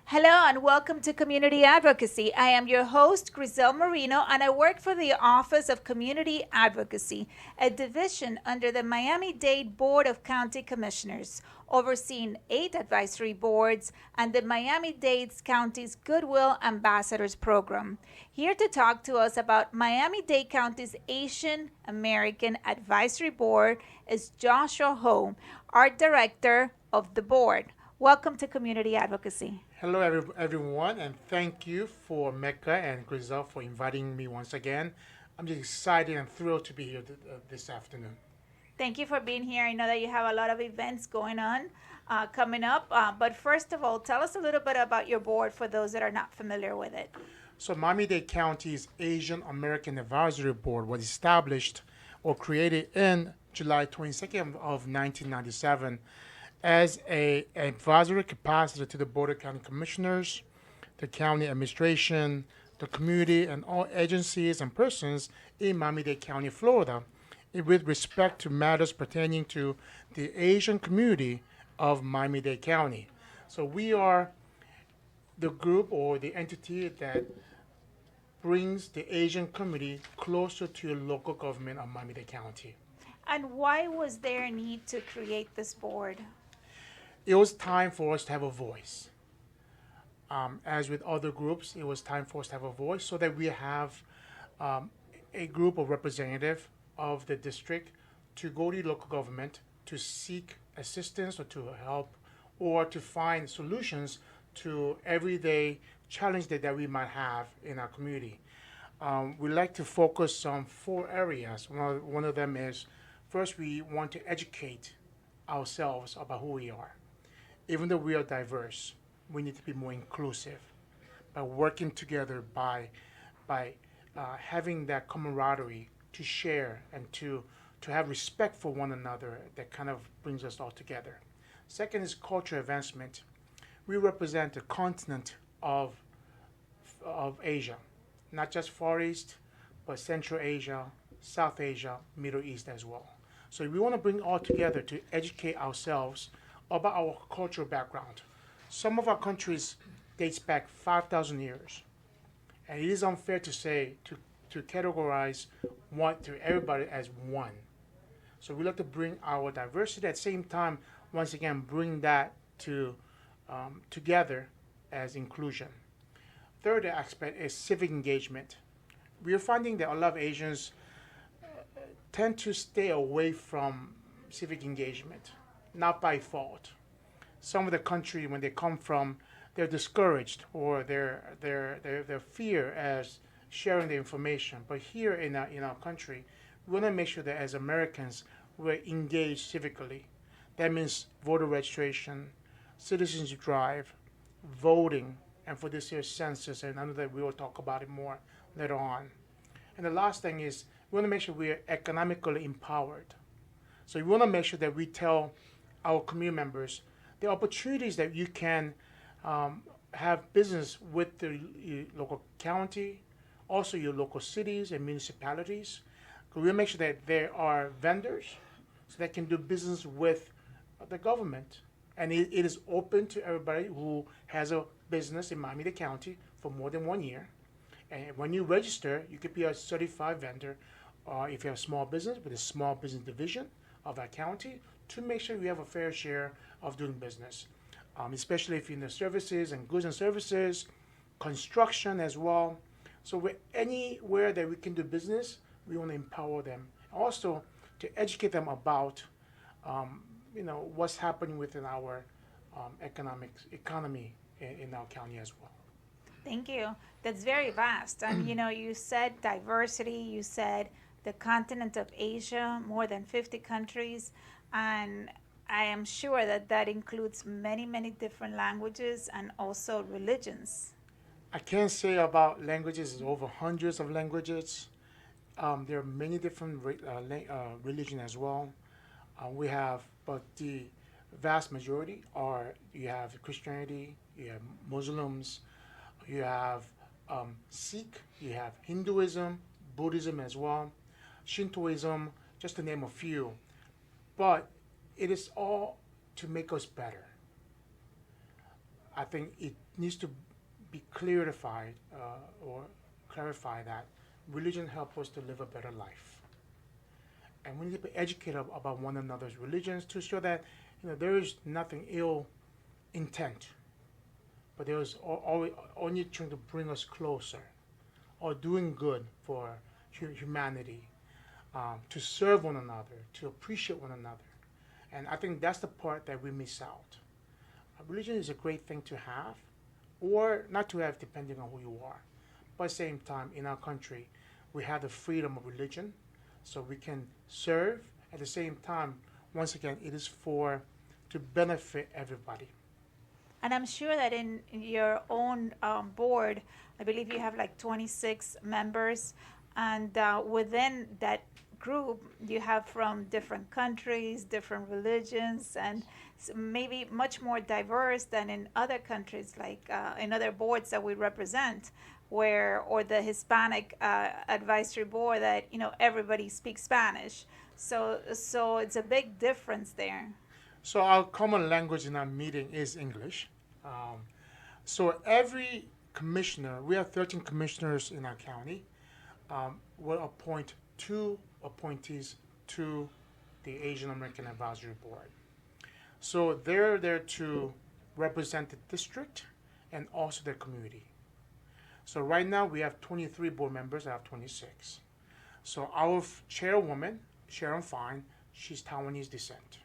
Hello and welcome to Community Advocacy. I am your host, Griselle Marino, and I work for the Office of Community Advocacy, a division under the Miami-Dade Board of County Commissioners, overseeing 8 advisory boards and the Miami-Dade County's Goodwill Ambassadors Program. Here to talk to us about Miami-Dade County's Asian American Advisory Board is Joshua Ho, Art Director of the board. Welcome to Community Advocacy. Hello, everyone, and thank you for Mecca and Griselle for inviting me once again. I'm just excited and thrilled to be here this afternoon. Thank you for being here. I know that you have a lot of events going on coming up, but first of all, tell us a little bit about your board for those that are not familiar with it. So Miami-Dade County's Asian American Advisory Board was established or created in July 22nd of 1997 as an advisory capacity to the Board of County Commissioners, the county administration, the community, and all agencies and persons in Miami-Dade County, Florida, with respect to matters pertaining to the Asian community of Miami-Dade County. So we are the group or the entity that brings the Asian community closer to local government of Miami-Dade County. And why was there a need to create this board? It was time for us to have a voice. As with other groups, it was time for us to have a voice so that we have a group of representatives of the district to go to local government to seek assistance or to help or to find solutions to everyday challenges that we might have in our community. We like to focus on 4 areas. One of them is, first, we want to educate ourselves about who we are. Even though we are diverse, we need to be more inclusive by working together, by having that camaraderie to share and to have respect for one another that kind of brings us all together. Second is cultural advancement. We represent the continent of Asia, not just Far East, but Central Asia, South Asia, Middle East as well. So we want to bring all together to educate ourselves about our cultural background. Some of our countries dates back 5,000 years, and it is unfair to say to categorize one to everybody as one. So we like to bring our diversity at the same time. Once again, bring that to together as inclusion. Third aspect is civic engagement. We are finding that a lot of Asians tend to stay away from civic engagement. Not by fault. Some of the country, when they come from, they're discouraged or they're fear as sharing the information. But here in our country, we want to make sure that as Americans, we're engaged civically. That means voter registration, citizenship drive, voting, and for this year's census, and I know that we will talk about it more later on. And the last thing is, we want to make sure we are economically empowered. So we want to make sure that we tell our community members the opportunities that you can have business with the local county, also your local cities and municipalities. We'll make sure that there are vendors so that can do business with the government. And it is open to everybody who has a business in Miami-Dade County for more than 1 year. And when you register, you could be a certified vendor if you have a small business with a small business division of our county, to make sure we have a fair share of doing business, especially if you're in the services and goods and services, construction as well. So anywhere that we can do business, we want to empower them. Also, to educate them about, what's happening within our economy in our county as well. Thank you. That's very vast. And, you said diversity, you said the continent of Asia, more than 50 countries, and I am sure that includes many, many different languages and also religions. I can't say about languages. There's over hundreds of languages. There are many different religion as well. We have, but the vast majority are, you have Christianity, you have Muslims, you have Sikh, you have Hinduism, Buddhism as well, Shintoism, just to name a few. But it is all to make us better. I think it needs to be clarified or clarify that religion helps us to live a better life. And we need to be educated about one another's religions to show that there is nothing ill intent, but there is only trying to bring us closer or doing good for humanity, to serve one another, to appreciate one another. And I think that's the part that we miss out. Religion is a great thing to have, or not to have, depending on who you are. But at the same time, in our country, we have the freedom of religion, so we can serve. At the same time, once again, it is to benefit everybody. And I'm sure that in your own board, I believe you have like 26 members, and within that group, you have from different countries, different religions, and maybe much more diverse than in other countries, like in other boards that we represent, or the Hispanic advisory board that everybody speaks Spanish. So it's a big difference there. So our common language in our meeting is English. So every commissioner, we have 13 commissioners in our county, will appoint 2 appointees to the Asian American Advisory Board. So they're there to represent the district and also their community. So right now we have 23 board members. I have 26. So our chairwoman, Sharon Fine, she's Taiwanese descent.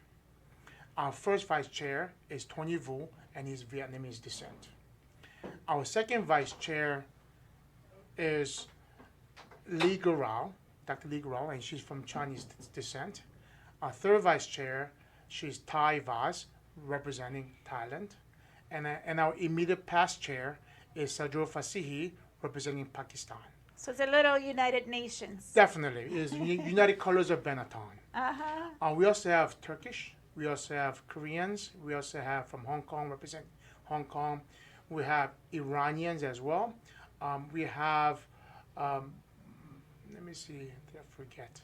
Our first vice chair is Tony Vu, and he's Vietnamese descent. Our second vice chair is Lee Garao, Dr. Lee Garao, and she's from Chinese descent. Our third vice chair, she's Thai Vaz, representing Thailand. And our immediate past chair is Sajro Fasihi, representing Pakistan. So it's a little United Nations. Definitely. It is United Colors of Benetton. Uh-huh. We also have Turkish. We also have Koreans. We also have from Hong Kong, represent Hong Kong. We have Iranians as well. We have, let me see, did I forget?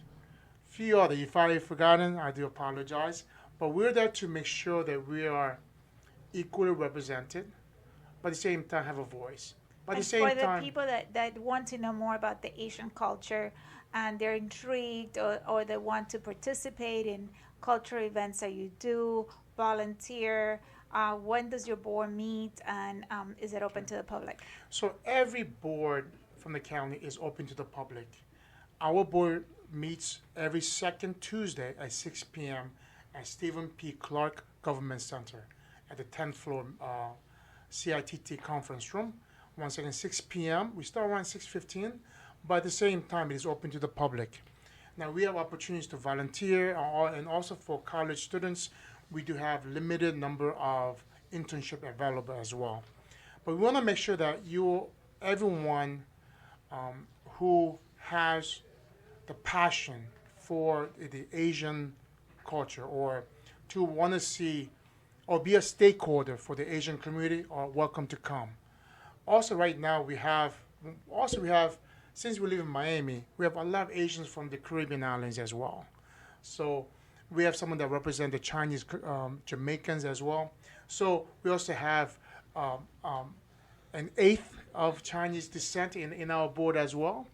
Few other. If I've forgotten, I do apologize. But we're there to make sure that we are equally represented, but at the same time have a voice. But at the same for time, the people that want to know more about the Asian culture and they're intrigued or they want to participate in cultural events that you do, volunteer, when does your board meet, and is it open to the public? so every board from the county is open to the public. Our board meets every second Tuesday at 6 p.m. at Stephen P. Clark Government Center at the 10th floor CITT conference room. Once again, 6 p.m. We start around 6:15, but at the same time, it is open to the public. Now, we have opportunities to volunteer, and also for college students, we do have limited number of internship available as well. But we want to make sure that everyone who has the passion for the Asian culture or to want to see or be a stakeholder for the Asian community are welcome to come. Also, right now we have since we live in Miami, we have a lot of Asians from the Caribbean islands as well. So we have someone that represent the Chinese Jamaicans as well. So we also have an eighth of Chinese descent in our board as well.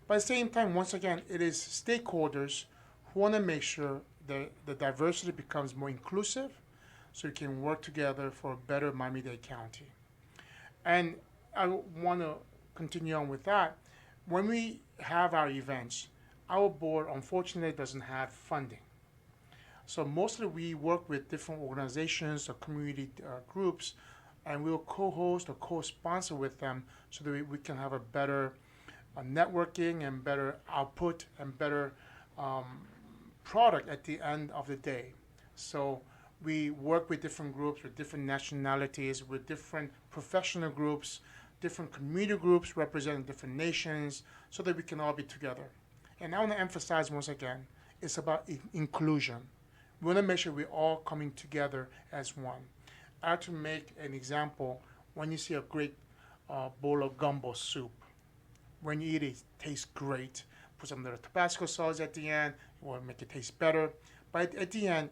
But at the same time, once again, it is stakeholders who want to make sure that the diversity becomes more inclusive so we can work together for a better Miami-Dade County. And I want to continue on with that. When we have our events, our board unfortunately doesn't have funding. So mostly we work with different organizations or community groups, and we'll co-host or co-sponsor with them so that we can have a better networking and better output and better product at the end of the day. So we work with different groups, with different nationalities, with different professional groups different community groups representing different nations so that we can all be together. And I want to emphasize once again, it's about inclusion. We want to make sure we're all coming together as one. I like to make an example. When you see a great bowl of gumbo soup, when you eat it, it tastes great. Put some little Tabasco sauce at the end, or make it taste better. But at the end,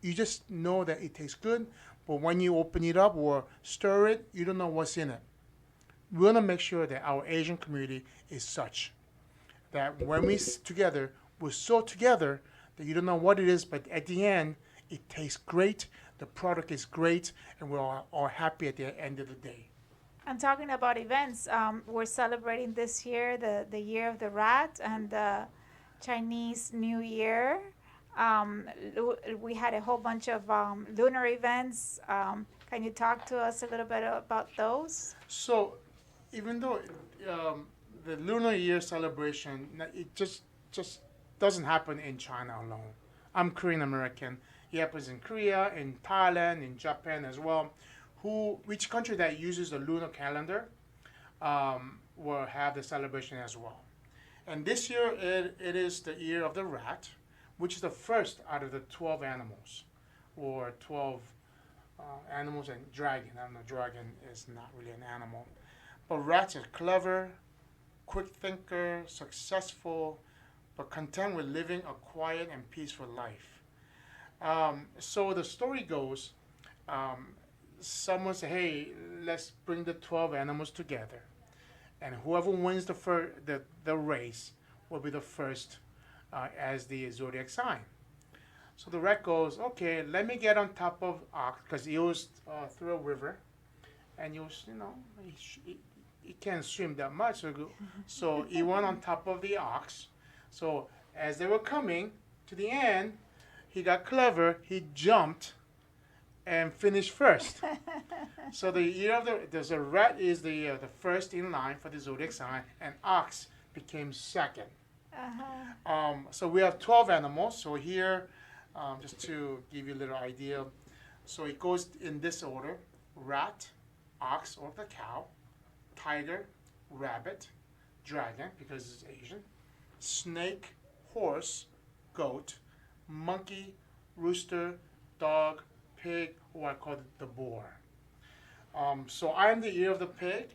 you just know that it tastes good. But when you open it up or stir it, you don't know what's in it. We want to make sure that our Asian community is such that when we sit together, we're so together that you don't know what it is, but at the end, it tastes great, the product is great, and we're all happy at the end of the day. And talking about events, we're celebrating this year the Year of the Rat and the Chinese New Year. We had a whole bunch of lunar events. Can you talk to us a little bit about those? So, even though the Lunar Year celebration, it just doesn't happen in China alone. I'm Korean American. It happens in Korea, in Thailand, in Japan as well. Which country that uses the lunar calendar will have the celebration as well. And this year it is the Year of the Rat, which is the first out of the 12 animals, or 12 animals and dragon. I don't know, dragon is not really an animal. But rats are clever, quick thinker, successful, but content with living a quiet and peaceful life. So the story goes, someone said, hey, let's bring the 12 animals together. And whoever wins the race will be the first as the zodiac sign. So the rat goes, okay, let me get on top of ox, because he was through a river, and he was, he can't swim that much, so he went on top of the ox. So as they were coming to the end, he got clever, he jumped and finished first. So the year of the rat is the first in line for the zodiac sign, and ox became second. So we have 12 animals. So here, just to give you a little idea, so it goes in this order: rat, ox or the cow, tiger, rabbit, dragon because it's Asian, snake, horse, goat, monkey, rooster, dog, pig, or I call it the boar. So I am the year of the pig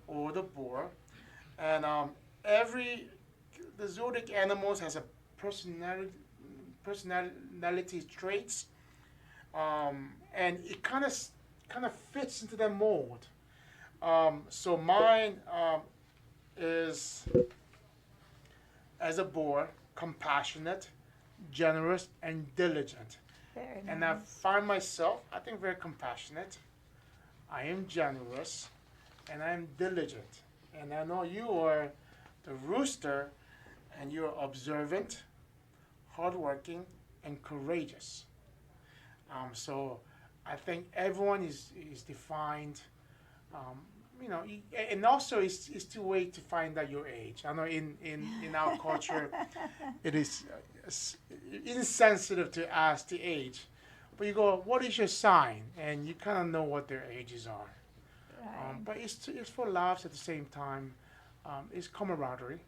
or the boar, and the zodiac animals has a personality traits, and it kind of fits into that mold. So mine is, as a boar, compassionate, generous, and diligent. Very nice. And I find myself, I think, very compassionate. I am generous, and I am diligent. And I know you are the rooster, and you're observant, hardworking, and courageous. So I think everyone is defined. And also it's two ways to find out your age. I know in our culture, it is insensitive to ask the age, but you go, what is your sign? And you kind of know what their ages are. Right. But it's for laughs at the same time. It's camaraderie.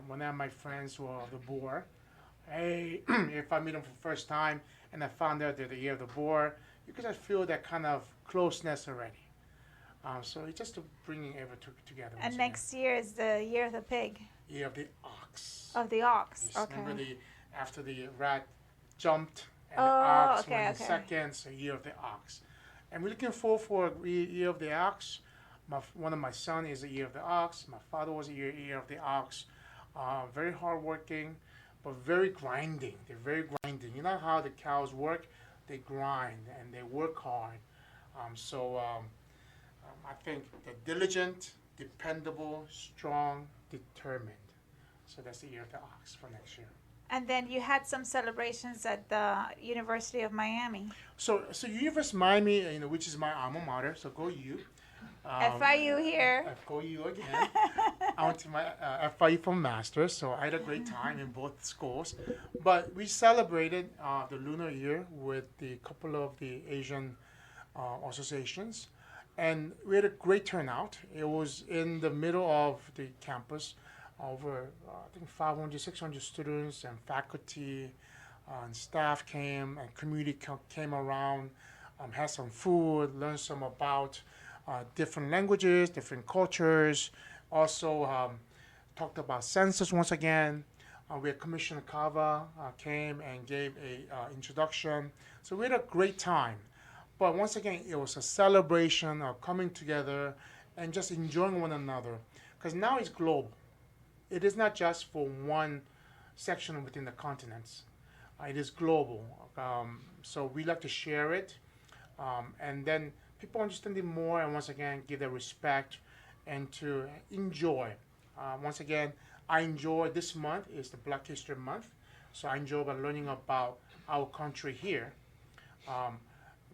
When I have my friends who are the boar, hey, if I meet them for the first time and I found out they're the year of the boar, you can just feel that kind of closeness already. So it's just bringing everything together. And next year is the Year of the Pig. Year of the ox. Of the ox. Yes, Okay. remember after the rat jumped and the Oh, ox okay, went in okay. second, so Year of the Ox. And we're looking forward for Year of the Ox. One of my sons is the Year of the Ox. My father was a year of the Ox. Very hardworking, but very grinding. They're very grinding. You know how the cows work? They grind and they work hard. I think they're diligent, dependable, strong, determined. So that's the Year of the Ox for next year. And then you had some celebrations at the University of Miami. So University of Miami, which is my alma mater. So go you. FIU here. Go you again. I went to my FIU for masters, so I had a great time in both schools. But we celebrated the lunar year with the couple of the Asian associations, and we had a great turnout. It was in the middle of the campus, over I think 500, 600 students and faculty and staff came, and community came around, had some food, learned some about different languages, different cultures. Also talked about census once again. We had Commissioner Cava came and gave a introduction. So we had a great time. But once again, it was a celebration of coming together and just enjoying one another. Because now it's global. It is not just for one section within the continents. It is global. So we like to share it. And then people understand it more, and once again, give their respect and to enjoy. Once again, I enjoy this month is the Black History Month. So I enjoy by learning about our country here.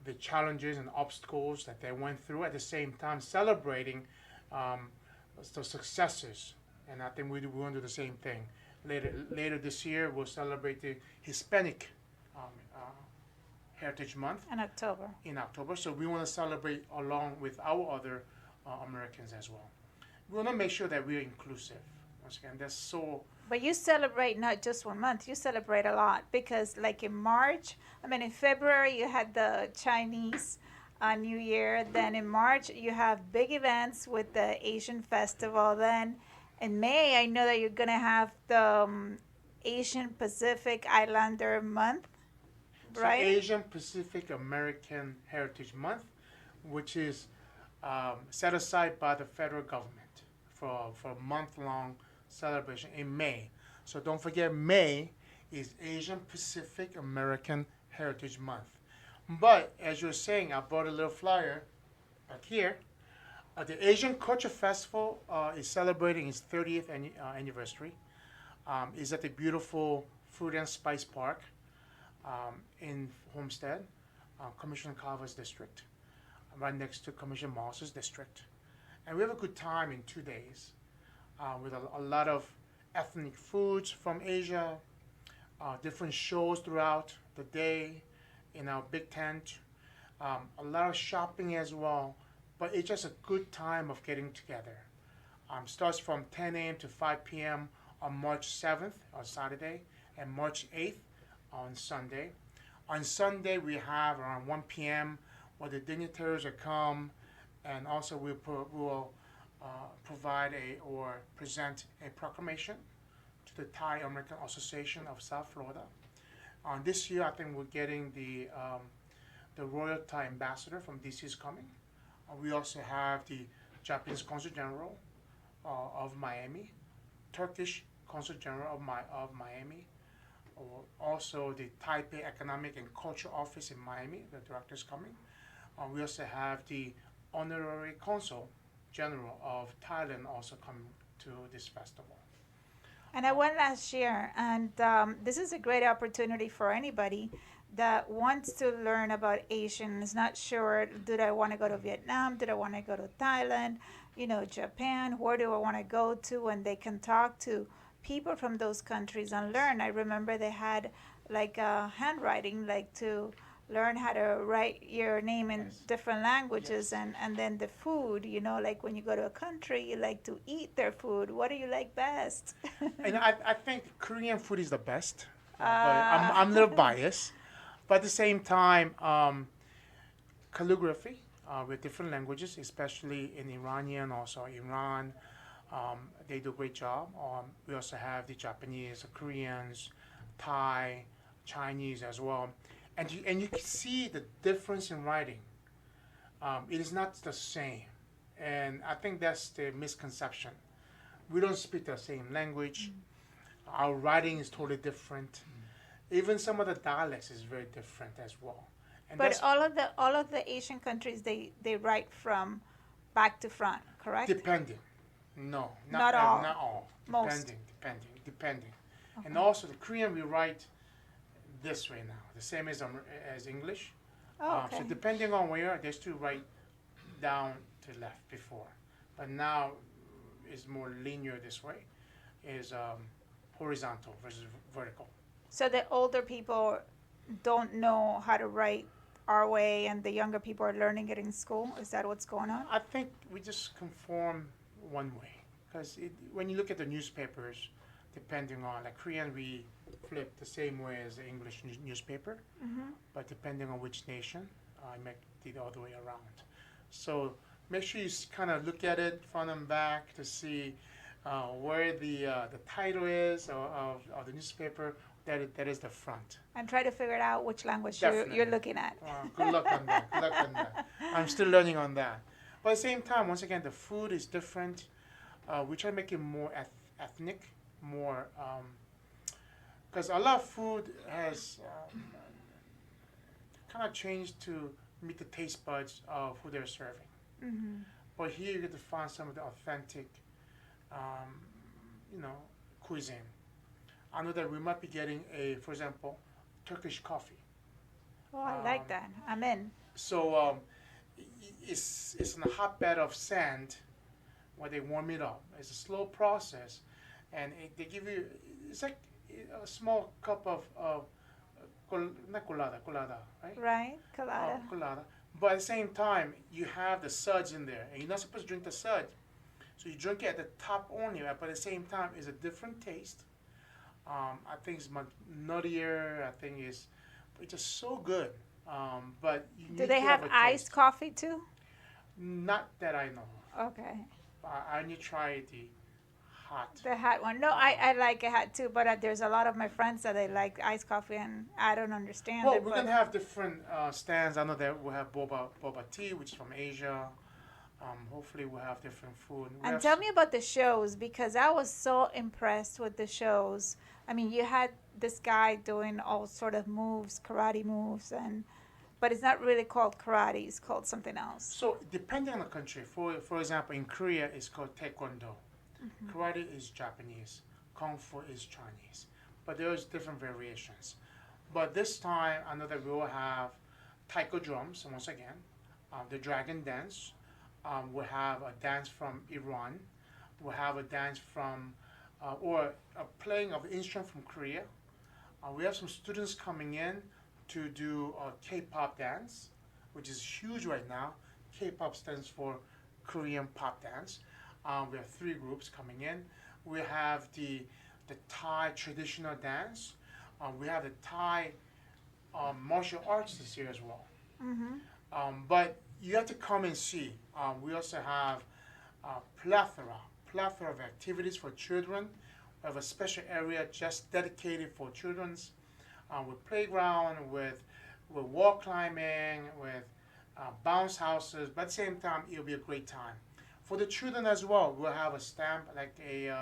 The challenges and obstacles that they went through, at the same time celebrating the successes. And I think we want to do the same thing. Later this year, we'll celebrate the Hispanic Heritage Month in October. So we want to celebrate along with our other Americans as well. We want to make sure that we're inclusive. Once again, that's so. But you celebrate not just 1 month, you celebrate a lot, because like in February you had the Chinese New Year. Then in March you have big events with the Asian festival. Then in May, I know that you're going to have the Asian Pacific Islander month, right? So Asian Pacific American Heritage Month, which is set aside by the federal government for a month-long celebration in May. So don't forget, May is Asian Pacific American Heritage Month. But as you're saying, I brought a little flyer back here. The Asian Culture Festival is celebrating its 30th anniversary. It's at the beautiful Fruit and Spice Park in Homestead, Commissioner Carver's district, right next to Commissioner Moss's district. And we have a good time in 2 days with a lot of ethnic foods from Asia, different shows throughout the day in our big tent, a lot of shopping as well. But it's just a good time of getting together. Starts from 10 a.m. to 5 p.m. on March 7th on Saturday and March 8th on Sunday. On Sunday, we have around 1 p.m. where the dignitaries will come, and also we will provide or present a proclamation to the Thai American Association of South Florida. This year, I think we're getting the Royal Thai Ambassador from DC is coming. We also have the Japanese Consul General of Miami, Turkish Consul General of Miami, also the Taipei Economic and Culture Office in Miami, the director is coming. We also have the Honorary Consul General of Thailand also coming to this festival. And I went last year, and this is a great opportunity for anybody that wants to learn about Asian, is not sure, do I want to go to Vietnam, do I want to go to Thailand, Japan, where do I want to go to? And they can talk to people from those countries and learn. I remember they had like handwriting, like to learn how to write your name in different languages. Yes. And then the food, like when you go to a country, you like to eat their food. What do you like best? And I think Korean food is the best, but I'm a little biased. But at the same time, calligraphy with different languages, especially in Iranian, also Iran, they do a great job. We also have the Japanese, the Koreans, Thai, Chinese as well. And you can see the difference in writing. It is not the same. And I think that's the misconception. We don't speak the same language. Our writing is totally different. Even some of the dialects is very different as well. And but all of the Asian countries, they write from back to front, correct? Depending. No, not all. Not all. Most. Depending. Okay. And also the Korean we write this way now, the same as English. Oh, okay. So depending on where, they still write down to left before. But now it's more linear this way, is horizontal versus vertical. So the older people don't know how to write our way and the younger people are learning it in school? Is that what's going on? I think we just conform one way because when you look at the newspapers, depending on like Korean, we flip the same way as the English newspaper, Mm-hmm. but depending on which nation, I make the other way around. So make sure you kind of look at it front and back to see where the title is of the newspaper. That is the front. And try to figure it out which language Definitely. you're looking at. Good luck on that. Good luck on that. I'm still learning on that. But at the same time, once again, the food is different. We try to make it more ethnic, more because a lot of food has kind of changed to meet the taste buds of who they're serving. Mm-hmm. But here you get to find some of the authentic, um, cuisine. I know that we might be getting for example, Turkish coffee. Oh, I like that. I'm in. So it's in a hotbed of sand where they warm it up. It's a slow process, and they give you it's like a small cup of not colada, right? Right, colada. Colada. But at the same time, you have the suds in there, and you're not supposed to drink the suds. So you drink it at the top only, right? But at the same time, it's a different taste. I think it's much nuttier. I think it's just so good. But you Do need they to have a iced taste. coffee too? Not that I know. Okay. I only try the hot. The hot one. No, I like it hot too, but there's a lot of my friends that they like iced coffee, and I don't understand Well, it. we're But gonna have different stands. I know that we'll have boba tea, which is from Asia. Hopefully, we'll have different food. and tell me about the shows, because I was so impressed with the shows. I mean, you had this guy doing all sort of moves, karate moves, but it's not really called karate. It's called something else. So, depending on the country, for example, in Korea, it's called Taekwondo. Mm-hmm. Karate is Japanese. Kung Fu is Chinese. But there's different variations. But this time, I know that we will have taiko drums, once again, the dragon dance. We'll have a dance from Iran. We'll have a dance from, or a playing of instrument from Korea. We have some students coming in to do a K-pop dance, which is huge right now. K-pop stands for Korean pop dance. We have 3 groups coming in. We have the Thai traditional dance. We have the Thai martial arts this year as well. Mm-hmm. But you have to come and see. We also have plethora of activities for children. We have a special area just dedicated for children's, with playground, with wall climbing, with bounce houses. But at the same time, it'll be a great time. For the children as well, we'll have a stamp like a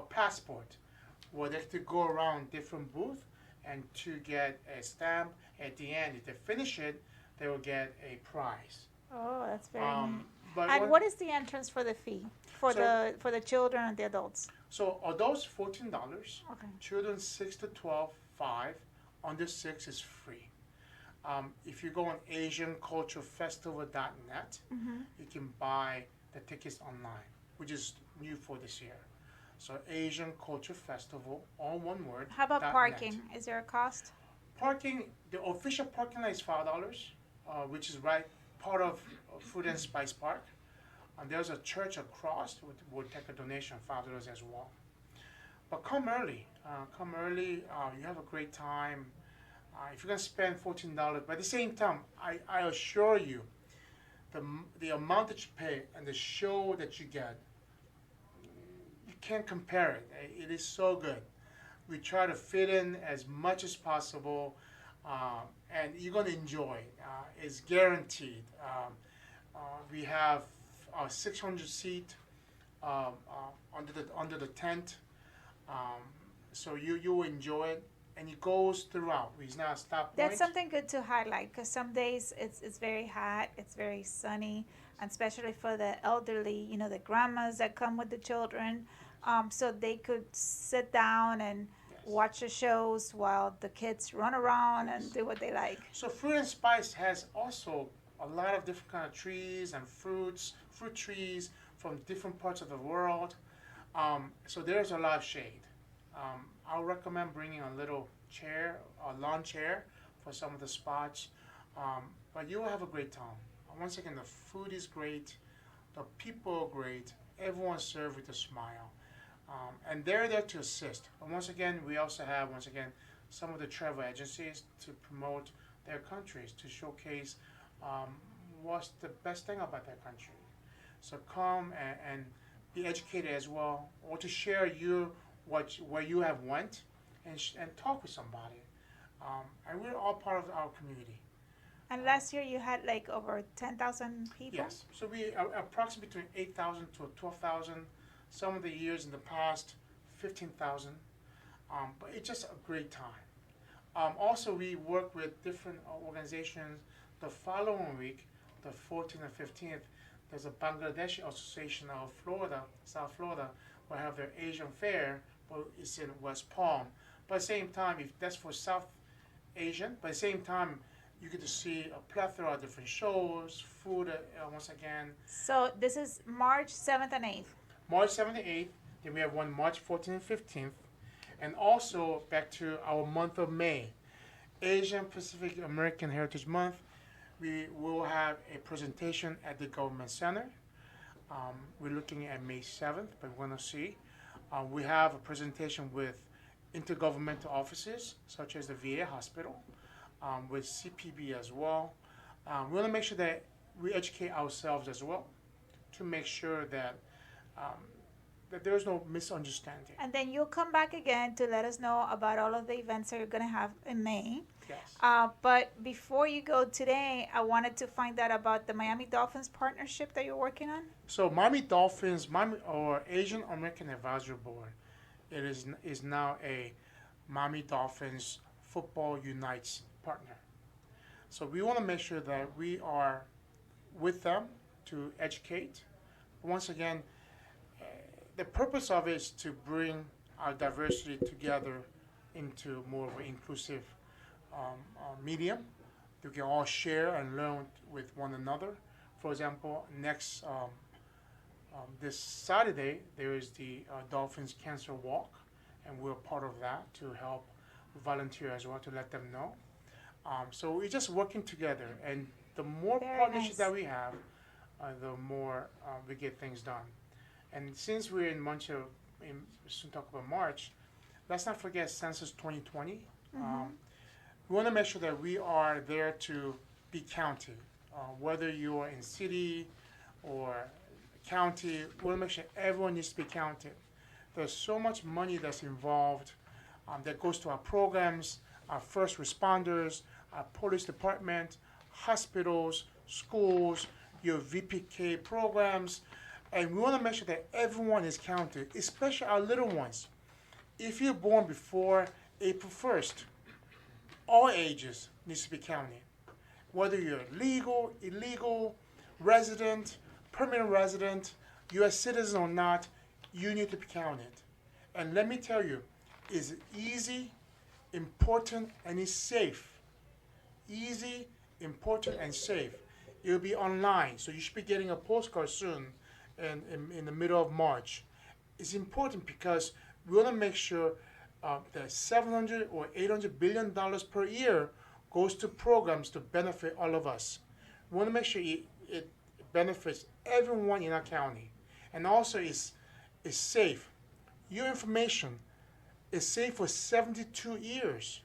passport, where they have to go around different booths and to get a stamp. At the end, if they finish it, they will get a prize. Oh, that's very neat. But And what is the entrance for the fee for So- the children and the adults? So adults $14, Okay. children 6 to 12 $5, under 6 is free. If you go on AsianCultureFestival.net, Mm-hmm. you can buy the tickets online, which is new for this year. So Asian Culture Festival, all one word. How about .net. parking? Is there a cost? Parking, the official parking lot is $5, which is right part of Food and Spice Park. And there's a church across, we'll take a donation, $5 as well. But come early. You have a great time. If you're gonna spend $14, but at the same time, I assure you, the amount that you pay and the show that you get, you can't compare it. It is so good. We try to fit in as much as possible, and you're gonna enjoy it. It's guaranteed. We have a 600 seat under the tent, so you will enjoy it, and it goes throughout. It's not a stop point. That's something good to highlight, because some days it's very hot, it's very sunny, and especially for the elderly, the grandmas that come with the children, so they could sit down and Yes. watch the shows while the kids run around and do what they like. So Fruit and Spice has also a lot of different kind of trees and fruit trees from different parts of the world. So there's a lot of shade. I'll recommend bringing a little chair, a lawn chair, for some of the spots. But you will have a great time. Once again, the food is great, the people are great, everyone's served with a smile. And they're there to assist. And once again, we also have, some of the travel agencies to promote their countries, to showcase um, what's the best thing about their country. So come and be educated as well, or to share where you have went, and talk with somebody. And we're all part of our community. And last year you had like over 10,000 people? Yes, so we are approximately between 8,000 to 12,000. Some of the years in the past, 15,000. But it's just a great time. Also, we work with different organizations. The following week, the 14th and 15th, there's a Bangladeshi Association of Florida, South Florida, will have their Asian Fair, but it's in West Palm. But at the same time, if that's for South Asian, but at the same time, you get to see a plethora of different shows, food, once again. So this is March 7th and 8th. March 7th and 8th, then we have one March 14th and 15th. And also back to our month of May, Asian Pacific American Heritage Month. We will have a presentation at the Government Center. We're looking at May 7th, but we're going to see. We have a presentation with intergovernmental offices, such as the VA hospital, with CPB as well. We want to make sure that we educate ourselves as well, to make sure that that there is no misunderstanding. And then you'll come back again to let us know about all of the events that you're going to have in May. Yes. But before you go today, I wanted to find out about the Miami Dolphins partnership that you're working on. So Miami Dolphins, or Asian American Advisory Board, it is now a Miami Dolphins Football Unites partner. So we want to make sure that we are with them to educate. Once again, the purpose of it is to bring our diversity together into more of an inclusive medium. We can all share and learn with one another. For example, next this Saturday there is the Dolphins Cancer Walk, and we're part of that to help volunteer as well, to let them know. So we're just working together, and the more Very partnerships nice. that we have, the more we get things done. And since we're in month of, soon talk about March, let's not forget Census 2020. We want to make sure that we are there to be counted. Whether you are in city or county, we want to make sure everyone needs to be counted. There's so much money that's involved that goes to our programs, our first responders, our police department, hospitals, schools, your VPK programs, and we want to make sure that everyone is counted, especially our little ones. If you're born before April 1st, all ages needs to be counted. Whether you're legal, illegal, resident, permanent resident, U.S. citizen or not, you need to be counted. And let me tell you, it's easy, important, and it's safe. Easy, important, and safe. It'll be online, so you should be getting a postcard soon in the middle of March. It's important because we want to make sure that 700 or 800 billion dollars per year goes to programs to benefit all of us. We want to make sure it benefits everyone in our county, and also is safe. Your information is safe for 72 years.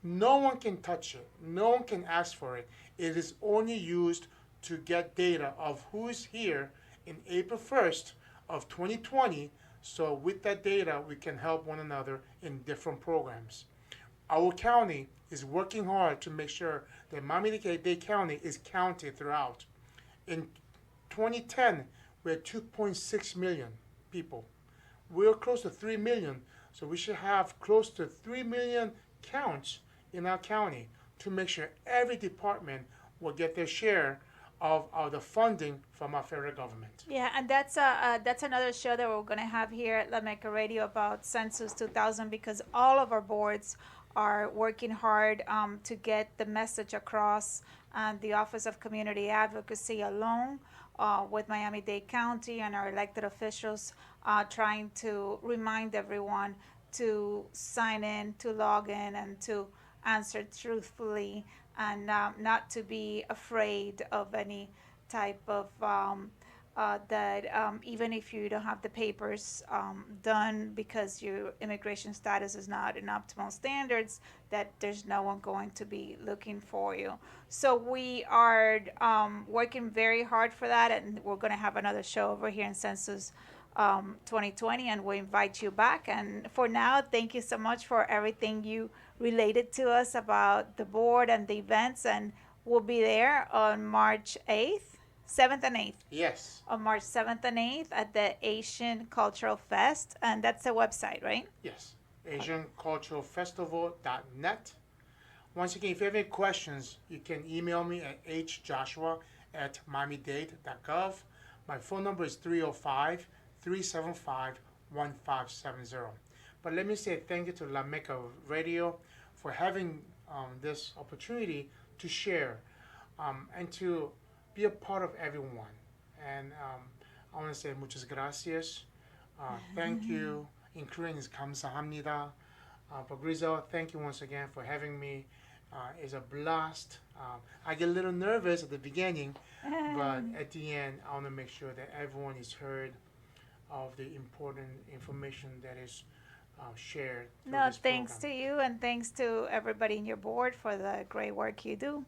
No one can touch it. No one can ask for it. It is only used to get data of who is here in April 1st of 2020. So with that data, we can help one another in different programs. Our county is working hard to make sure that Miami-Dade County is counted throughout. In 2010, we had 2.6 million people. We're close to 3 million, so we should have close to 3 million counts in our county to make sure every department will get their share of the funding from our federal government. Yeah, and that's another show that we're going to have here at La Meca Radio about Census 2000, because all of our boards are working hard to get the message across. The Office of Community Advocacy alone with Miami-Dade County and our elected officials trying to remind everyone to sign in, to log in, and to answer truthfully and not to be afraid of any type of that even if you don't have the papers done because your immigration status is not in optimal standards, that there's no one going to be looking for you. So we are working very hard for that, and we're going to have another show over here in Census 2020, and we invite you back. And for now, thank you so much for everything you related to us about the board and the events, and we'll be there on March 8th, 7th and 8th. Yes. On March 7th and 8th at the Asian Cultural Fest, and that's the website, right? Yes. AsianCulturalFestival.net. Once again, if you have any questions, you can email me at hjoshua@miamidade.gov. My phone number is 305-375-1570. But let me say thank you to La Meca Radio for having this opportunity to share and to be a part of everyone. And I want to say muchas gracias. Thank you. Including 감사합니다. But Griselle, thank you once again for having me. It's a blast. I get a little nervous at the beginning, but at the end, I want to make sure that everyone is heard of the important information that is shared. No, thanks to you, and thanks to everybody in your board for the great work you do.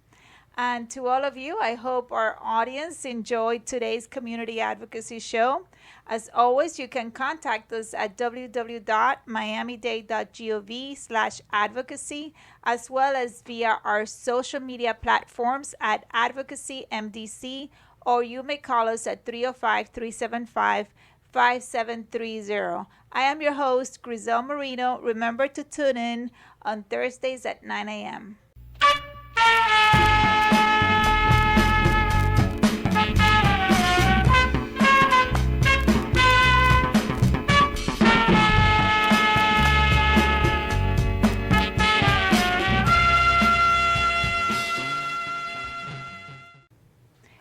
And to all of you, I hope our audience enjoyed today's community advocacy show. As always, you can contact us at www.miamidade.gov/advocacy, as well as via our social media platforms at Advocacy MDC, or you may call us at 305-375-5730. I am your host, Griselle Marino. Remember to tune in on Thursdays at 9 a.m.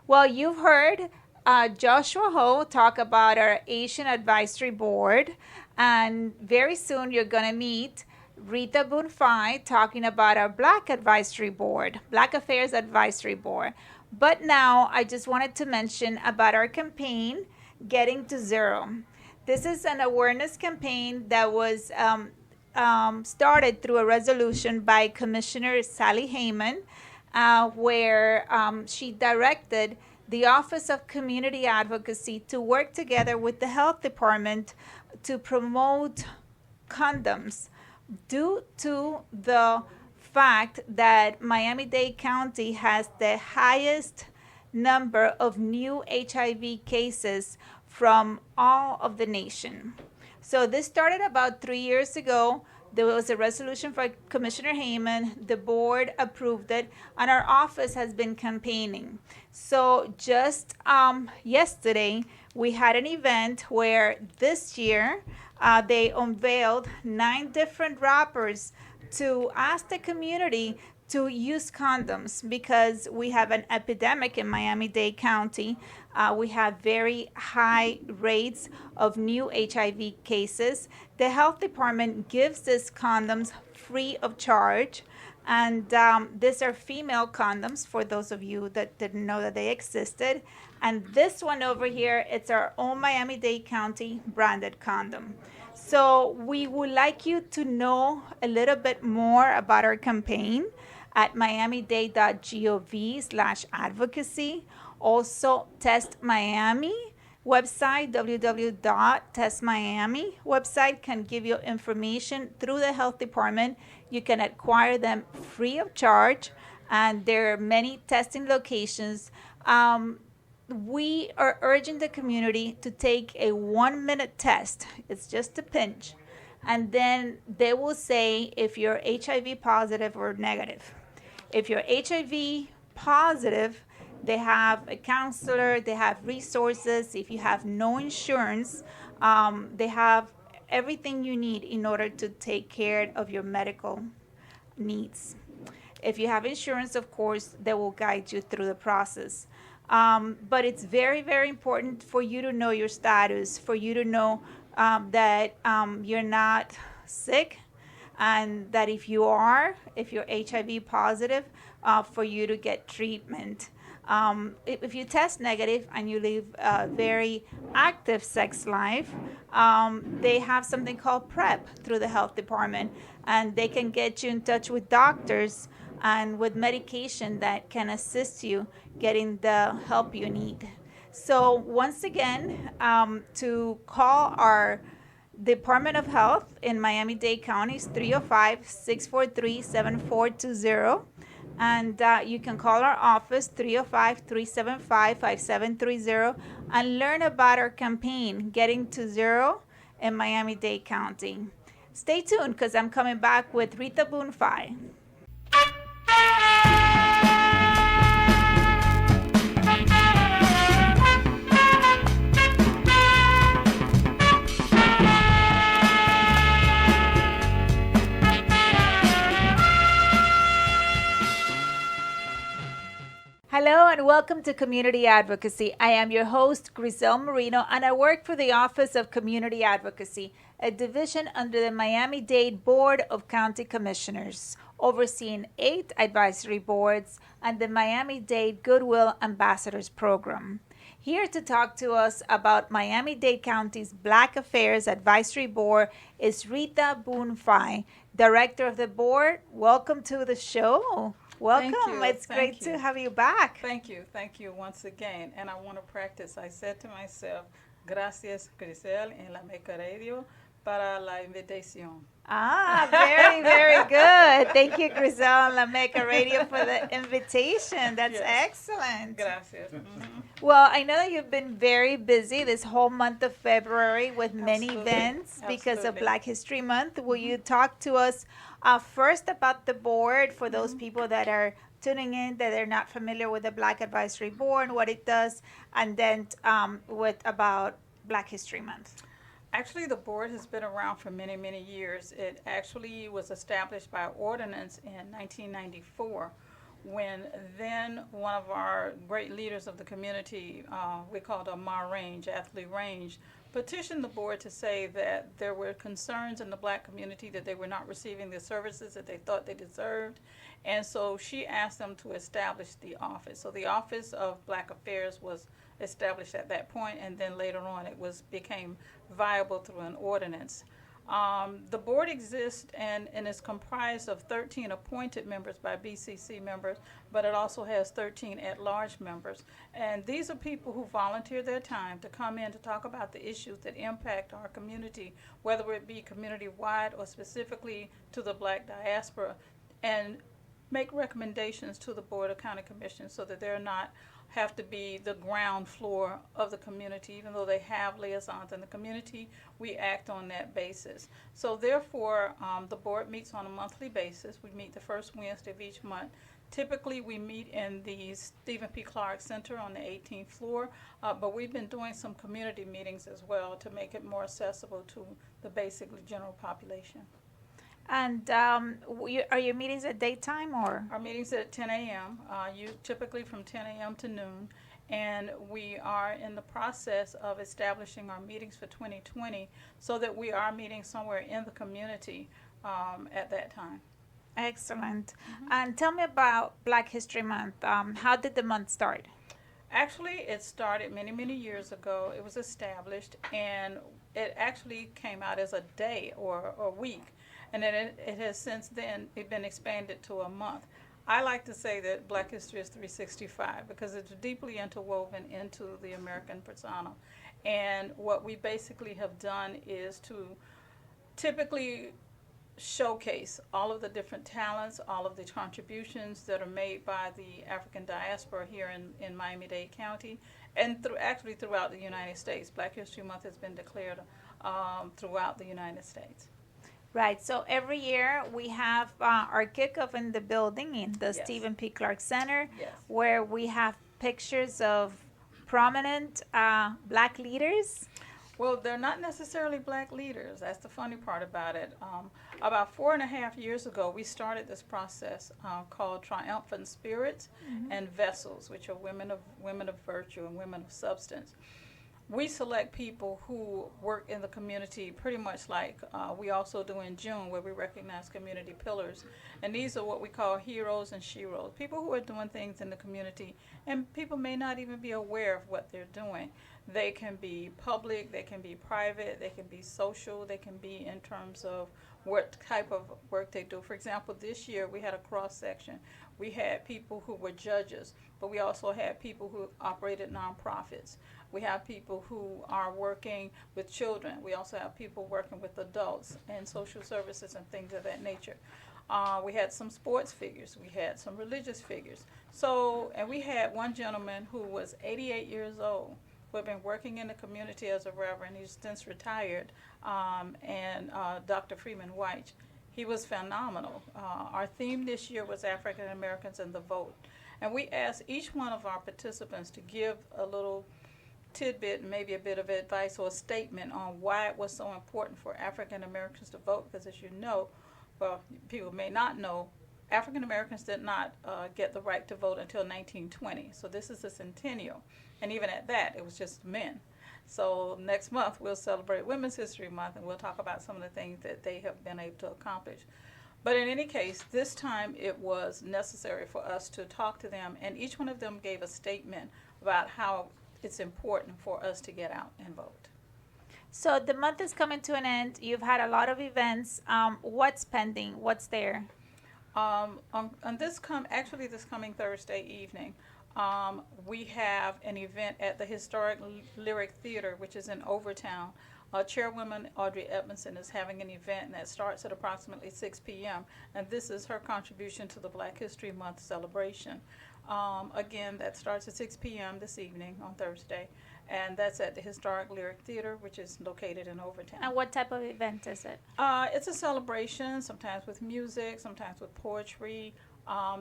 Well, you've heard Joshua Ho talk about our Asian Advisory Board, and very soon you're going to meet Rita Bunfai talking about our Black Advisory Board, Black Affairs Advisory Board. But now I just wanted to mention about our campaign, Getting to Zero. This is an awareness campaign that was started through a resolution by Commissioner Sally Heyman, where she directed the Office of Community Advocacy to work together with the Health Department to promote condoms due to the fact that Miami-Dade County has the highest number of new HIV cases from all of the nation. So this started about 3 years ago. There was a resolution by Commissioner Heyman. The board approved it, and our office has been campaigning. So just yesterday, we had an event where this year they unveiled 9 different wrappers to ask the community to use condoms, because we have an epidemic in Miami-Dade County. We have very high rates of new HIV cases. The health department gives these condoms free of charge. And these are female condoms, for those of you that didn't know that they existed. And this one over here, it's our own Miami-Dade County branded condom. So we would like you to know a little bit more about our campaign at miamidade.gov/advocacy. Also, Test Miami website, www.testmiami website, can give you information through the health department. You can acquire them free of charge, and there are many testing locations. We are urging the community to take a 1-minute test. It's just a pinch. And then they will say if you're HIV positive or negative. If you're HIV positive, they have a counselor, they have resources. If you have no insurance, they have everything you need in order to take care of your medical needs. If you have insurance, of course, they will guide you through the process. But it's very, very important for you to know your status, for you to know that you're not sick, and that if you're HIV positive, for you to get treatment. If you test negative and you live a very active sex life, they have something called PrEP through the health department, and they can get you in touch with doctors and with medication that can assist you getting the help you need. So once again, to call our Department of Health in Miami-Dade County is 305-643-7420. And you can call our office 305-375-5730 and learn about our campaign, Getting to Zero in Miami-Dade County. Stay tuned because I'm coming back with Rita Boone-Fye. Hello and welcome to Community Advocacy. I am your host, Griselle Marino, and I work for the Office of Community Advocacy, a division under the Miami-Dade Board of County Commissioners, overseeing 8 advisory boards and the Miami-Dade Goodwill Ambassadors Program. Here to talk to us about Miami-Dade County's Black Affairs Advisory Board is Rita Boone-Fye, Director of the Board. Welcome to the show. Welcome. It's great to have you back. Thank you once again. And I want to practice. I said to myself, gracias Griselle en la Meca Radio para la invitación. Very, very good. Thank you, Griselle and La Meca Radio for the invitation. That's excellent. Gracias. Mm-hmm. Well, I know that you've been very busy this whole month of February with many events because of Black History Month. Will you talk to us first about the board for those people that are tuning in that are not familiar with the Black Advisory Board and what it does, and then about Black History Month? Actually, the board has been around for many, many years. It actually was established by ordinance in 1994 when then one of our great leaders of the community, we called a Ma Range, Athlete Range, petitioned the board to say that there were concerns in the Black community that they were not receiving the services that they thought they deserved. And so she asked them to establish the office. So the Office of Black Affairs was established at that point, and then later on it became viable through an ordinance. The board exists and is comprised of 13 appointed members by BCC members, but it also has 13 at-large members. And these are people who volunteer their time to come in to talk about the issues that impact our community, whether it be community-wide or specifically to the Black diaspora, and make recommendations to the Board of County Commissioners so that they're not have to be the ground floor of the community. Even though they have liaisons in the community, we act on that basis. So therefore, the board meets on a monthly basis. We meet the first Wednesday of each month. Typically, we meet in the Stephen P. Clark Center on the 18th floor, but we've been doing some community meetings as well to make it more accessible to the basically general population. And are your meetings at daytime or? Our meetings are at 10 a.m., typically from 10 a.m. to noon, and we are in the process of establishing our meetings for 2020 so that we are meeting somewhere in the community at that time. Excellent. Mm-hmm. And tell me about Black History Month. How did the month start? Actually, it started many, many years ago. It was established, and it actually came out as a day or a week. And then it has since then been expanded to a month. I like to say that Black history is 365 because it's deeply interwoven into the American persona. And what we basically have done is to typically showcase all of the different talents, all of the contributions that are made by the African diaspora here in Miami-Dade County, and throughout the United States. Black History Month has been declared throughout the United States. Right. So every year we have our kickoff in the building in the Stephen P. Clark Center, where we have pictures of prominent Black leaders. Well, they're not necessarily Black leaders. That's the funny part about it. About 4.5 years ago, we started this process called Triumphant Spirits and Vessels, which are women of virtue and women of substance. we select people who work in the community pretty much like we also do in June, where we recognize community pillars. And these are what we call heroes and sheroes, people who are doing things in the community, and people may not even be aware of what they're doing. They can be public, they can be private, they can be social, they can be in terms of what type of work they do. For example, this year we had a cross section. We had people who were judges, but we also had people who operated nonprofits. We have people who are working with children. We also have people working with adults and social services and things of that nature. We had some sports figures. We had some religious figures. So, and we had one gentleman who was 88 years old, who had been working in the community as a reverend. He's since retired, and Dr. Freeman White. He was phenomenal. Our theme this year was African Americans and the Vote. And we asked each one of our participants to give a little tidbit, maybe a bit of advice or a statement on why it was so important for African Americans to vote. Because as you know, well, people may not know, African Americans did not get the right to vote until 1920. So this is a centennial. And even at that, it was just men. So next month, we'll celebrate Women's History Month, and we'll talk about some of the things that they have been able to accomplish. But in any case, this time it was necessary for us to talk to them, and each one of them gave a statement about how it's important for us to get out and vote. So the month is coming to an end. You've had a lot of events. What's pending? What's there? On this coming Thursday evening, we have an event at the Historic Lyric Theater, which is in Overtown. Chairwoman Audrey Edmondson is having an event that starts at approximately 6 p.m. And this is her contribution to the Black History Month celebration. Again, that starts at 6 p.m. this evening on Thursday, and that's at the Historic Lyric Theater, which is located in Overtown. And what type of event is it? It's a celebration, sometimes with music, sometimes with poetry.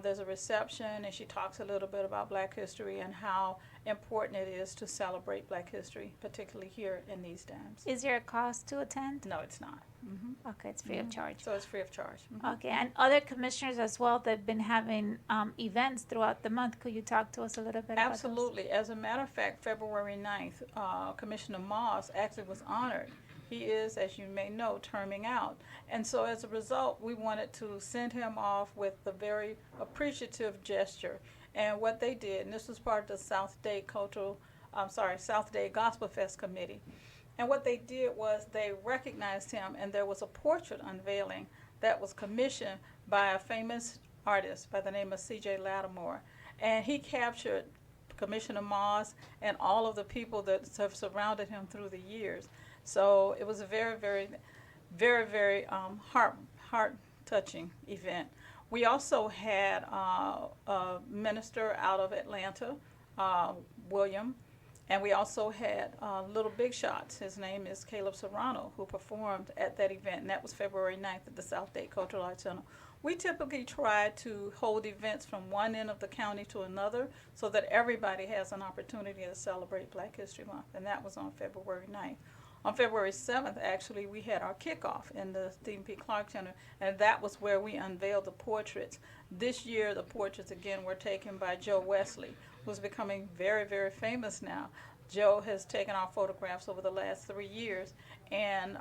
There's a reception, and she talks a little bit about Black history and how important it is to celebrate Black history, particularly here in these times. Is there a cost to attend? No, it's not. Mm-hmm. Okay, it's free of charge. So it's free of charge. Mm-hmm. Okay, and other commissioners as well that have been having events throughout the month. Could you talk to us a little bit about those? Absolutely. As a matter of fact, February 9th, Commissioner Moss actually was honored. He is, as you may know, terming out. And so as a result, we wanted to send him off with a very appreciative gesture. And what they did, and this was part of the South Day Gospel Fest Committee. And what they did was they recognized him, and there was a portrait unveiling that was commissioned by a famous artist by the name of C.J. Lattimore. And he captured Commissioner Moss and all of the people that have surrounded him through the years. So it was a very, very, very, very heart-touching event. We also had a minister out of Atlanta, William, and we also had Little Big Shots. His name is Caleb Serrano, who performed at that event, and that was February 9th at the South Dade Cultural Arts Center. We typically try to hold events from one end of the county to another so that everybody has an opportunity to celebrate Black History Month, and that was on February 9th. On February 7th, actually, we had our kickoff in the Stephen P. Clark Center, and that was where we unveiled the portraits. This year, the portraits, again, were taken by Joe Wesley, who's becoming very, very famous now. Joe has taken our photographs over the last 3 years, and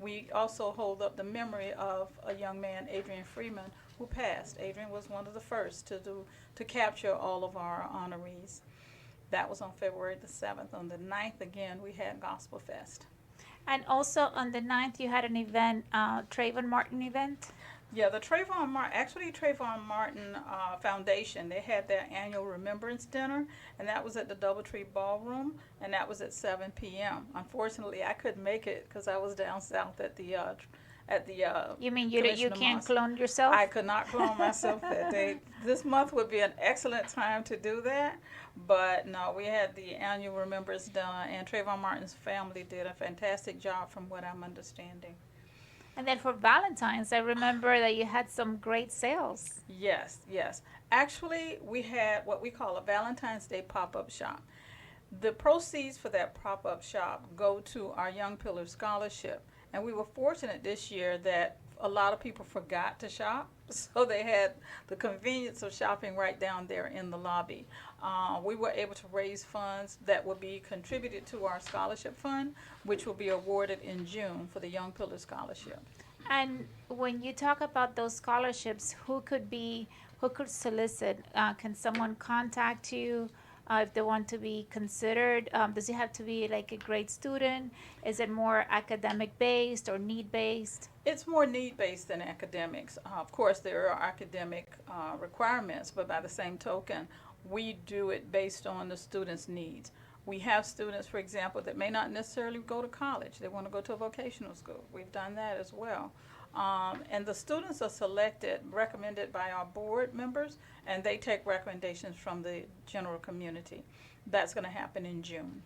we also hold up the memory of a young man, Adrian Freeman, who passed. Adrian was one of the first to capture all of our honorees. That was on February the 7th. On the 9th, again, we had Gospel Fest. And also on the 9th, you had an event, Trayvon Martin event. Yeah, the Trayvon Martin Foundation, they had their annual Remembrance Dinner, and that was at the Doubletree Ballroom, and that was at 7 p.m. Unfortunately, I couldn't make it because I was down south at the You mean you can't clone yourself? I could not clone myself that day. This month would be an excellent time to do that, but no, we had the annual Remembrance Dinner, and Trayvon Martin's family did a fantastic job from what I'm understanding. And then for Valentine's, I remember that you had some great sales. Yes. Actually, we had what we call a Valentine's Day pop-up shop. The proceeds for that pop-up shop go to our Young Pillar Scholarship. And we were fortunate this year that a lot of people forgot to shop, so they had the convenience of shopping right down there in the lobby. We were able to raise funds that will be contributed to our scholarship fund, which will be awarded in June for the Young Pillar Scholarship. And when you talk about those scholarships, who could solicit? Can someone contact you if they want to be considered? Does it have to be like a grade student? Is it more academic based or need based? It's more need-based than academics. Of course, there are academic requirements, but by the same token, we do it based on the student's needs. We have students, for example, that may not necessarily go to college. They want to go to a vocational school. We've done that as well. And the students are selected, recommended by our board members, and they take recommendations from the general community. That's going to happen in June.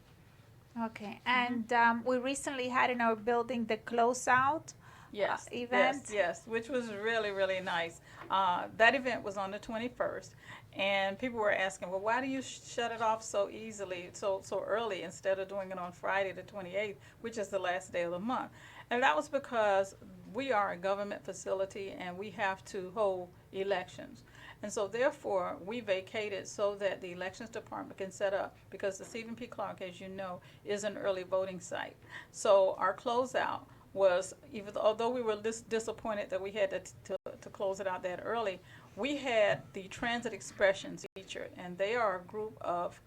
Okay. And we recently had in our building the closeout Yes, event. yes, which was really, really nice. That event was on the 21st, and people were asking, well, why do you shut it off so easily, so early, instead of doing it on Friday the 28th, which is the last day of the month? And that was because we are a government facility, and we have to hold elections. And so therefore, we vacated so that the elections department can set up, because the Stephen P. Clark, as you know, is an early voting site. So our closeout was, even although we were disappointed that we had to close it out that early, we had the Transit Expressions featured, and they are a group of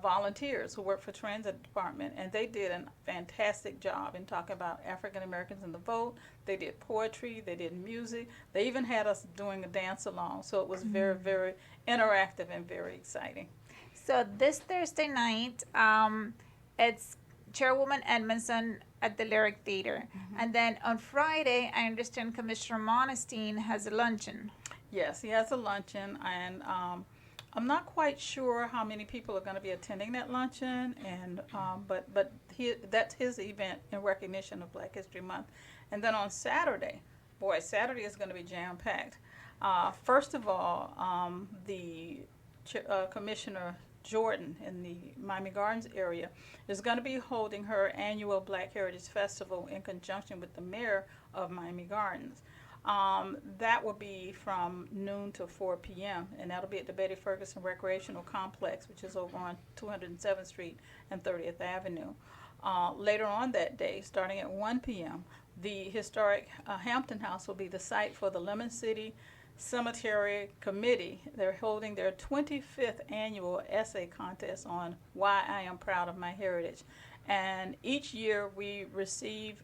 volunteers who work for Transit Department, and they did a fantastic job in talking about African Americans in the vote. They did poetry, they did music, they even had us doing a dance along, so it was very, very interactive and very exciting. So this Thursday night, it's Chairwoman Edmondson at the Lyric Theater. And then on Friday, I understand Commissioner Monestein has a luncheon. Yes, he has a luncheon, and I'm not quite sure how many people are going to be attending that luncheon, and but that's his event in recognition of Black History Month. And then on Saturday, boy, Saturday is going to be jam-packed. First of all, the Commissioner Jordan in the Miami Gardens area is going to be holding her annual Black Heritage Festival in conjunction with the mayor of Miami Gardens. That will be from noon to 4 p.m. and that'll be at the Betty Ferguson Recreational Complex, which is over on 207th Street and 30th Avenue. Later on that day, starting at 1 p.m., the historic Hampton House will be the site for the Lemon City Cemetery Committee. They're holding their 25th annual essay contest on why I am proud of my heritage. And each year we receive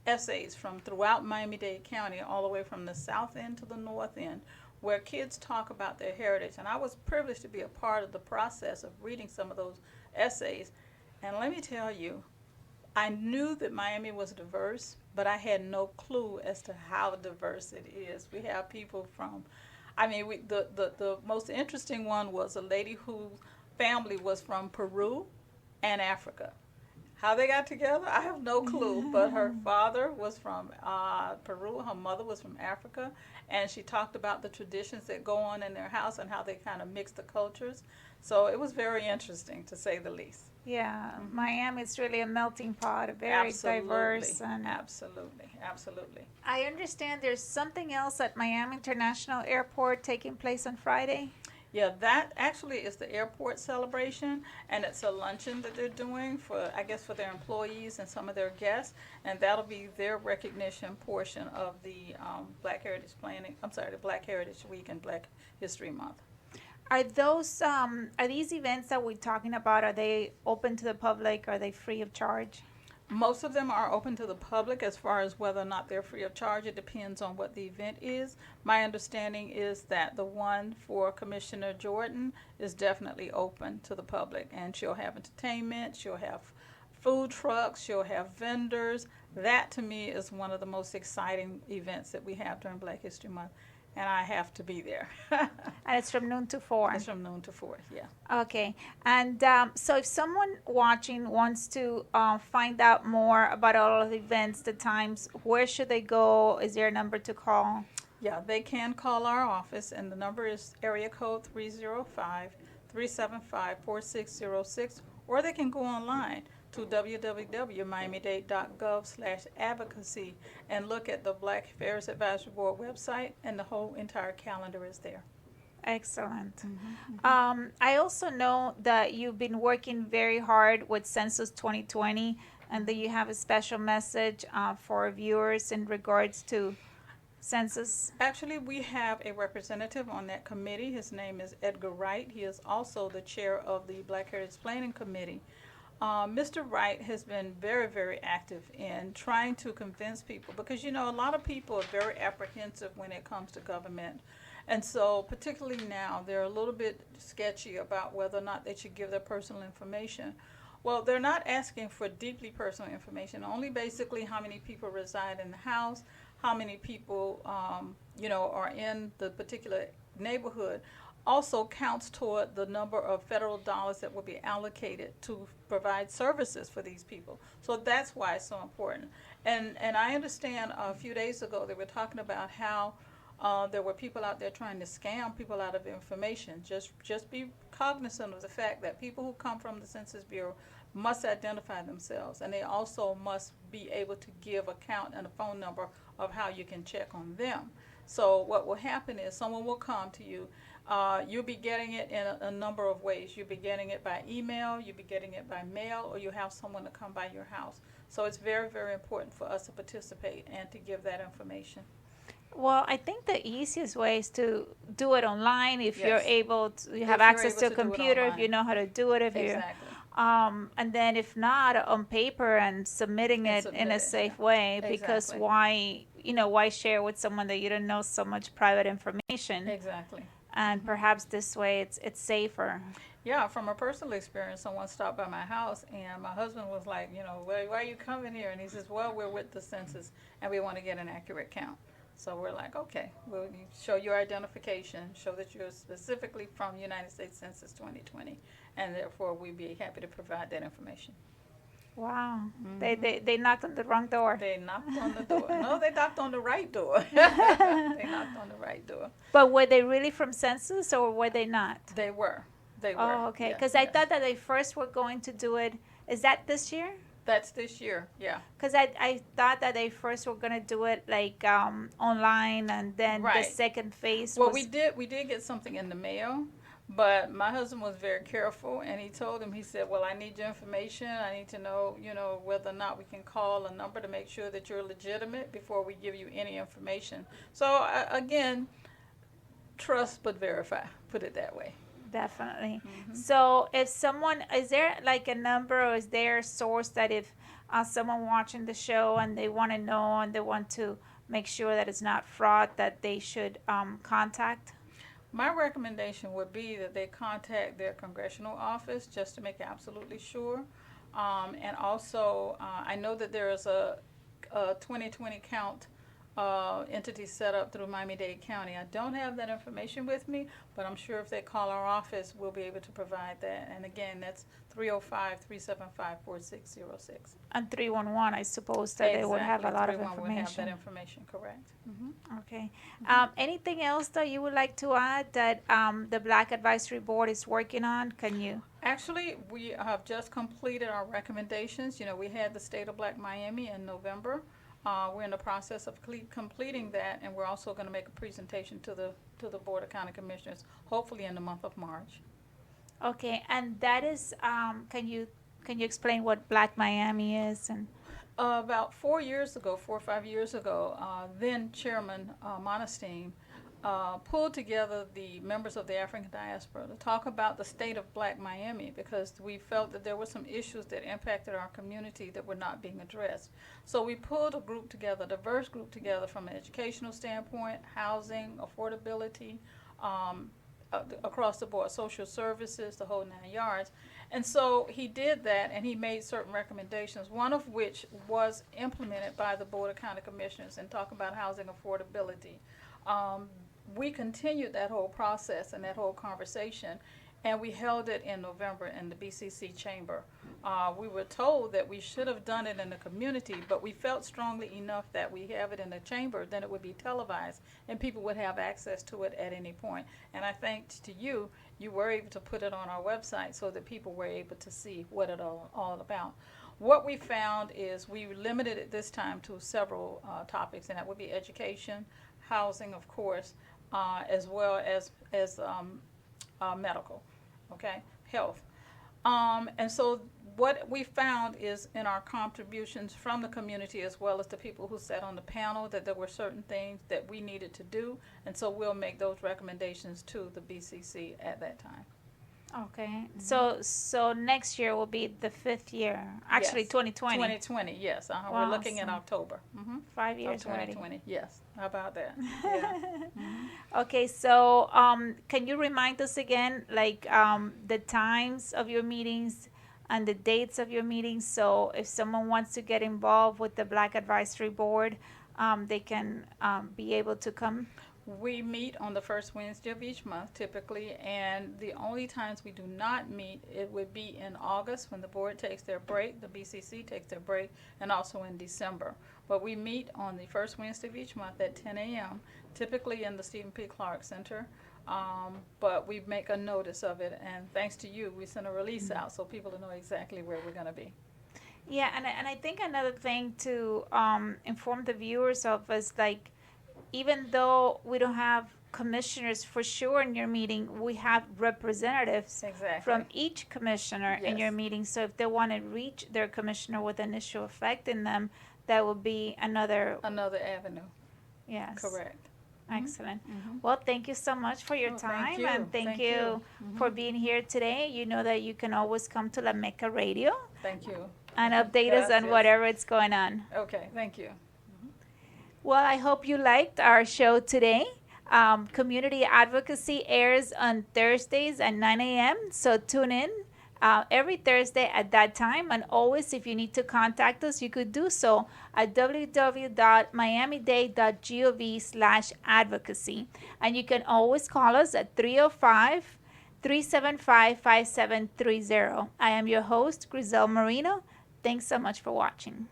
essays from throughout Miami-Dade County, all the way from the south end to the north end, where kids talk about their heritage. And I was privileged to be a part of the process of reading some of those essays. And let me tell you, I knew that Miami was diverse, but I had no clue as to how diverse it is. We have people from, the most interesting one was a lady whose family was from Peru and Africa. How they got together, I have no clue, but her father was from Peru, her mother was from Africa, and she talked about the traditions that go on in their house and how they kind of mix the cultures. So it was very interesting, to say the least. Yeah, Miami is really a melting pot, very diverse. And Absolutely. I understand there's something else at Miami International Airport taking place on Friday. Yeah, that actually is the airport celebration, and it's a luncheon that they're doing for, I guess, for their employees and some of their guests, and that'll be their recognition portion of the Black Heritage the Black Heritage Week and Black History Month. Are these events that we're talking about, are they open to the public? Are they free of charge? Most of them are open to the public. As far as whether or not they're free of charge, it depends on what the event is. My understanding is that the one for Commissioner Jordan is definitely open to the public, and she'll have entertainment, she'll have food trucks, she'll have vendors. That to me is one of the most exciting events that we have during Black History Month, and I have to be there. And it's from noon to 4. It's from noon to 4, yeah. Okay. And so if someone watching wants to find out more about all of the events, the times, where should they go? Is there a number to call? Yeah, they can call our office, and the number is area code 305-375-4606, or they can go online to www.miamidade.gov/advocacy and look at the Black Affairs Advisory Board website, and the whole entire calendar is there. Excellent. I also know that you've been working very hard with Census 2020, and that you have a special message for viewers in regards to census. Actually, we have a representative on that committee. His name is Edgar Wright. He is also the chair of the Black Heritage Planning Committee. Mr. Wright has been very, very active in trying to convince people because, you know, a lot of people are very apprehensive when it comes to government. And so, particularly now, they're a little bit sketchy about whether or not they should give their personal information. Well, they're not asking for deeply personal information, only basically how many people reside in the house, how many people, you know, are in the particular neighborhood. Also counts toward the number of federal dollars that will be allocated to provide services for these people. So that's why it's so important. And I understand a few days ago they were talking about how there were people out there trying to scam people out of information. Just be cognizant of the fact that people who come from the Census Bureau must identify themselves, and they also must be able to give a count and a phone number of how you can check on them. So what will happen is someone will come to you. You'll be getting it in a number of ways. You'll be getting it by email, you'll be getting it by mail, or you have someone to come by your house. So it's very, very important for us to participate and to give that information. Well, I think the easiest way is to do it online if you're Yes. able to, you If have you're access to a able to do it computer, if online. you know how to do it, if you're, Exactly. and then if not, on paper and submitting And it submit in a it, safe yeah. way, because Exactly. why, you know, why share with someone that you don't know so much private information? Exactly. And perhaps this way it's safer. Yeah, from a personal experience, someone stopped by my house, and my husband was like, you know, why are you coming here? And he says, well, we're with the census, and we want to get an accurate count. So we're like, okay, we'll show your identification, show that you're specifically from United States Census 2020, and therefore we'd be happy to provide that information. Wow. They knocked on the wrong door. They knocked on the door. No, they knocked on the right door. They knocked on the right door. But were they really from census or were they not? They were. They were. Oh, okay. Yes, Because I yes. thought that they first were going to do it. Is that this year? That's this year, yeah. Because I thought that they first were going to do it like online, and then the Right. second phase Well, was. we did get something in the mail, but my husband was very careful, and he told him, he said, well, I need your information. I need to know, you know, whether or not we can call a number to make sure that you're legitimate before we give you any information. So, again, trust but verify, put it that way. Definitely. So if someone, is there like a number, or is there a source that if someone watching the show and they want to know and they want to make sure that it's not fraud, that they should contact? My recommendation would be that they contact their congressional office just to make absolutely sure. And also, I know that there is a 2020 count entity set up through Miami-Dade County. I don't have that information with me, but I'm sure if they call our office, we'll be able to provide that. And again, that's 305-375-4606. And 311, I suppose that they would have a lot of 311 would have that information. information, correct. Okay. Anything else that you would like to add that the Black Advisory Board is working on? Can you? Actually, we have just completed our recommendations. You know, we had the State of Black Miami in November. We're in the process of completing that, and we're also going to make a presentation to the Board of County Commissioners, hopefully in the month of March. Okay, and that is, can you explain what Black Miami is? And About 4 or 5 years ago, then Chairman Monestein pulled together the members of the African diaspora to talk about the state of Black Miami, because we felt that there were some issues that impacted our community that were not being addressed. So we pulled a group together, a diverse group together, from an educational standpoint, housing, affordability, across the board, social services, the whole 9 yards. And so he did that, and he made certain recommendations, one of which was implemented by the Board of County Commissioners, and talk about housing affordability. We continued that whole process and that whole conversation, and we held it in November in the BCC chamber. We were told that we should have done it in the community, but we felt strongly enough that we have it in the chamber, then it would be televised, and people would have access to it at any point. And I think to you were able to put it on our website so that people were able to see what it all about. What we found is we limited it this time to several topics, and that would be education, housing, of course, as well as medical, okay, health. And so what we found is in our contributions from the community as well as the people who sat on the panel that there were certain things that we needed to do, and so we'll make those recommendations to the BCC at that time. Okay. So next year will be the 5th year. Actually, Yes. 2020. 2020, yes. We're Wow, looking at so October 5 of years already. 2020. Yes. How about that? Yeah. Okay, so can you remind us again, like the times of your meetings and the dates of your meetings? So if someone wants to get involved with the Black Advisory Board, they can be able to come. We meet on the first Wednesday of each month typically, and the only times we do not meet, it would be in August when the board takes their break, the BCC takes their break, and also in December. But we meet on the first Wednesday of each month at 10 a.m., typically in the Stephen P. Clark Center. But we make a notice of it, and thanks to you, we send a release out so people know exactly where we're going to be. Yeah, and I think another thing to inform the viewers of is like, even though we don't have commissioners for sure in your meeting, we have representatives Exactly. from each commissioner in your Yes. meeting. So if they want to reach their commissioner with an issue affecting them, that will be another. Another avenue. Yes. Correct. Excellent. Mhm. Well, thank you so much for your Oh, time, thank you. and thank Thank you you. for being here today. You know that you can always come to La Meca Radio Thank you. and update us on Gracias. whatever is going on. Okay, thank you. Well, I hope you liked our show today. Community Advocacy airs on Thursdays at 9 a.m., so tune in every Thursday at that time. And always, if you need to contact us, you could do so at www.miamidade.gov/advocacy. And you can always call us at 305-375-5730. I am your host, Griselle Marino. Thanks so much for watching.